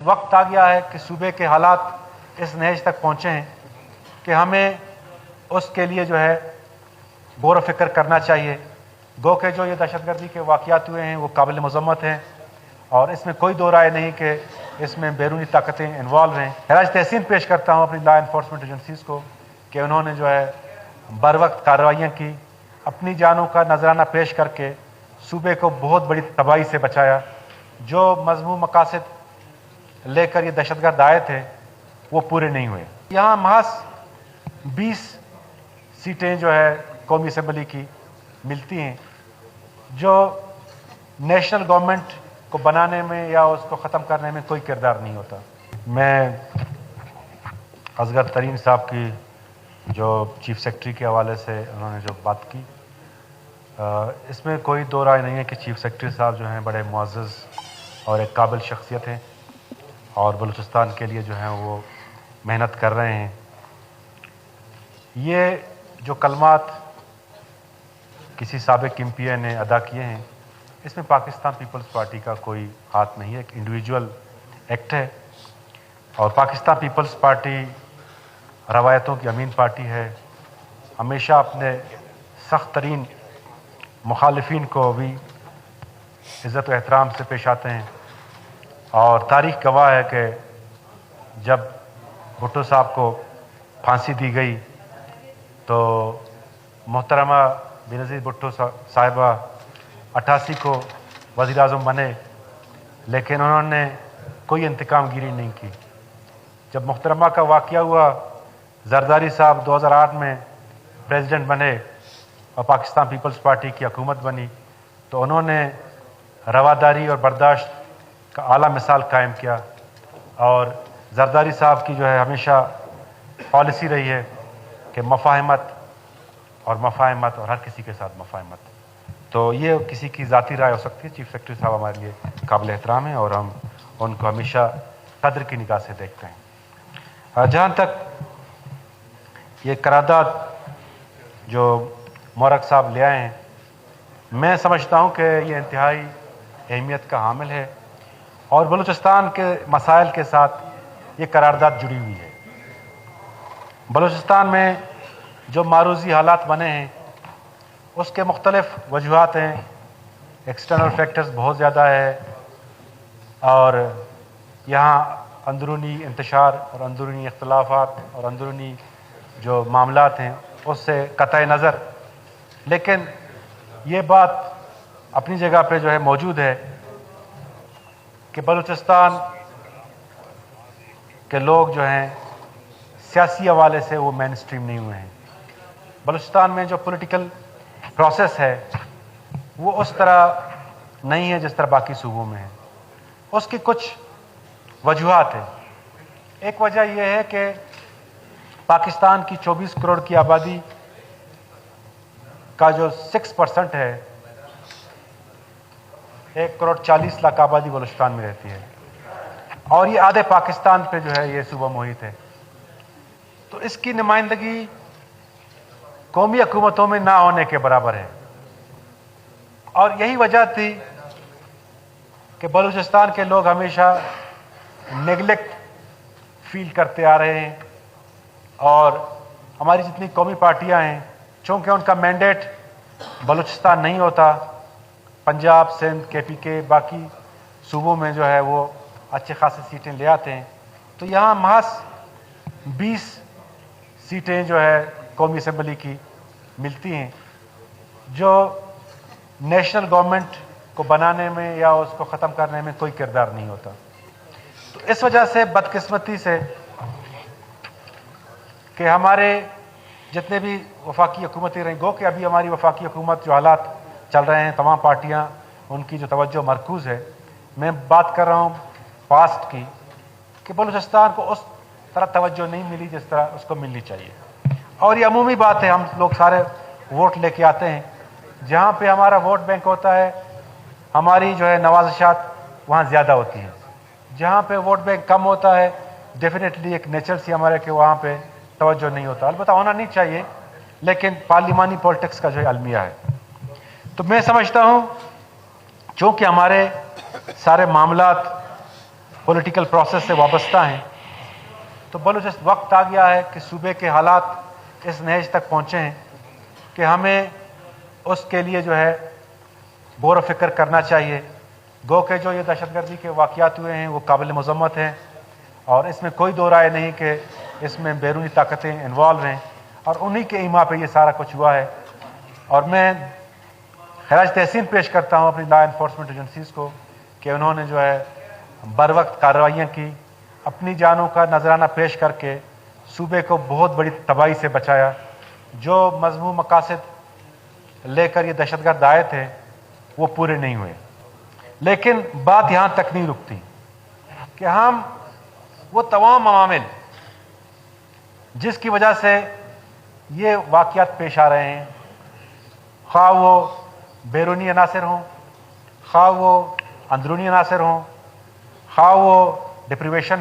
वक्त आ गया है कि सूबे के हालात इस नहेज तक पहुँचे हैं कि हमें उसके लिए जो है गौर व फिक्र करना चाहिए। गो के जो ये दहशतगर्दी के वाक़यात हुए हैं वो काबिल मज़म्मत हैं और इसमें कोई दो राय नहीं कि इसमें बैरूनी ताकतें इन्वॉल्व हैं। खराज तहसीन पेश करता हूँ अपनी लॉ इन्फोर्समेंट एजेंसीज़ को कि उन्होंने जो है बर वक्त कार्रवाइयाँ की, अपनी जानों का नजराना पेश करके सूबे को बहुत बड़ी तबाही से बचाया। जो मज़मूम मकासद लेकर ये दहशतगर्द आए थे वो पूरे नहीं हुए। यहाँ महज 20 सीटें जो है कौमी असम्बली की मिलती हैं, जो नेशनल गवर्नमेंट को बनाने में या उसको ख़त्म करने में कोई किरदार नहीं होता। मैं असगर तरीन साहब की जो चीफ सेक्रेटरी के हवाले से उन्होंने जो बात की, इसमें कोई दो राय नहीं है कि चीफ सेक्रेटरी साहब जो हैं बड़े मुअज़्ज़ज़ और एक काबिल शख्सियत हैं और बलूचिस्तान के लिए जो है वो मेहनत कर रहे हैं। ये जो कलमात किसी साबिक एमपीए ने अदा किए हैं, इसमें पाकिस्तान पीपल्स पार्टी का कोई हाथ नहीं है, एक इंडिविजुअल एक्ट है। और पाकिस्तान पीपल्स पार्टी रवायतों की अमीन पार्टी है, हमेशा अपने सख्त तरीन मुखालिफिन को भी इज़्ज़त व एहतराम से पेश आते हैं। और तारीख़ गवाह है कि जब भुट्टो साहब को फांसी दी गई तो मोहतरमा बेनज़ीर भुट्टो साहिबा 88 को वज़ीर-ए-आज़म बने, लेकिन उन्होंने कोई इंतकाम गिरी नहीं की। जब मोहतरमा का वाक़या हुआ, जरदारी साहब 2008 में प्रेसिडेंट बने और पाकिस्तान पीपल्स पार्टी की हुकूमत बनी, तो उन्होंने रवादारी और बर्दाश्त का आला मिसाल कायम किया। और जरदारी साहब की जो है हमेशा पॉलिसी रही है कि मफाहमत और हर किसी के साथ मफाहमत। तो ये किसी की ज़ाती राय हो सकती है। चीफ सेक्रेटरी साहब हमारे लिए काबिल एहतराम है और हम उनको हमेशा कदर की निगाह से देखते हैं। जहाँ तक ये करारदाद जो मोरक साहब ले आए हैं, मैं समझता हूँ कि ये इंतहाई अहमियत का हामिल है और बलूचिस्तान के मसाइल के साथ ये करारदाद जुड़ी हुई है। बलूचिस्तान में जो मारूजी हालात बने हैं उसके मुख्तलिफ वजूहात हैं। एक्सटर्नल फैक्टर्स बहुत ज़्यादा है और यहाँ अंदरूनी इंतशार और अंदरूनी इख्तलाफात और अंदरूनी जो मामलात हैं उससे कतई नज़र, लेकिन ये बात अपनी जगह पे जो है मौजूद है कि बलूचिस्तान के लोग जो हैं सियासी हवाले से वो मेन स्ट्रीम नहीं हुए हैं। बलूचिस्तान में जो पॉलिटिकल प्रोसेस है वो उस तरह नहीं है जिस तरह बाकी सूबों में है। उसकी कुछ वजूहात है। एक वजह यह है कि पाकिस्तान की 24 करोड़ की आबादी का जो 6% है, 1 करोड़ 40 लाख आबादी बलूचिस्तान में रहती है और ये आधे पाकिस्तान पे जो है ये सूबा मुहित है। तो इसकी नुमाइंदगी कौमी हुकूमतों में ना होने के बराबर है और यही वजह थी कि बलूचिस्तान के लोग हमेशा नेगलेक्ट फील करते आ रहे हैं और हमारी जितनी कौमी पार्टियां हैं, चूँकि उनका मैंडेट बलूचिस्तान नहीं होता, पंजाब, सिंध, KPK बाकी सूबों में जो है वो अच्छे खासी सीटें ले आते हैं, तो यहाँ महज 20 सीटें जो है कौमी असम्बली की मिलती हैं, जो नेशनल गवर्नमेंट को बनाने में या उसको ख़त्म करने में कोई किरदार नहीं होता। तो इस वजह से बदकिस्मती से कि हमारे जितने भी वफाकी हुकूमतें रहीं, गो कि अभी हमारी वफाकी हुकूमत जो हालात चल रहे हैं, तमाम पार्टियां उनकी जो तवज्जो मरकूज़ है, मैं बात कर रहा हूँ पास्ट की, कि बलूचिस्तान को उस तरह तवज्जो नहीं मिली जिस तरह उसको मिलनी चाहिए। और ये अमूमी बात है, हम लोग सारे वोट लेके आते हैं, जहाँ पे हमारा वोट बैंक होता है हमारी जो है नवाज़शात वहाँ ज़्यादा होती हैं। जहाँ पे वोट बैंक कम होता है डेफिनेटली एक नेचर सी हमारे कि वहाँ पे तवज्जो नहीं होता। अलबत्ता होना नहीं चाहिए, लेकिन पार्लिमानी पॉलिटिक्स का जो है अलमिया है। तो मैं समझता हूँ चूँकि हमारे सारे मामलात पॉलिटिकल प्रोसेस से वाबस्ता हैं। तो बलूचिस्तान वक्त आ गया है कि सूबे के हालात इस नहज तक पहुँचे हैं कि हमें उसके लिए जो है गौर व फिक्र करना चाहिए। गो के जो ये दहशतगर्दी के वाक़यात हुए हैं वो काबिल मज़म्मत हैं और इसमें कोई दो राय नहीं कि इसमें बैरूनी ताकतें इन्वॉल्व हैं और उन्हीं के ईमा पे ये सारा कुछ हुआ है। और मैं खराज तहसीन पेश करता हूँ अपनी लॉ इन्फोर्समेंट एजेंसीज़ को कि उन्होंने जो है बर वक्त कार्रवाइयाँ की, अपनी जानों का नजराना पेश करके सूबे को बहुत बड़ी तबाही से बचाया। जो मज़मूम मकासद लेकर ये दहशतगर्द आए थे वो पूरे नहीं हुए। लेकिन बात यहाँ तक नहीं रुकती कि हम वो तमाम अवामिल जिसकी वजह से ये वाक़यात पेश आ रहे हैं, ख़्वाह वो बैरूनी अनासर हों, ख़्वाह वो अंदरूनी अनासर हों, ख़्वाह वो डिप्रीवेशन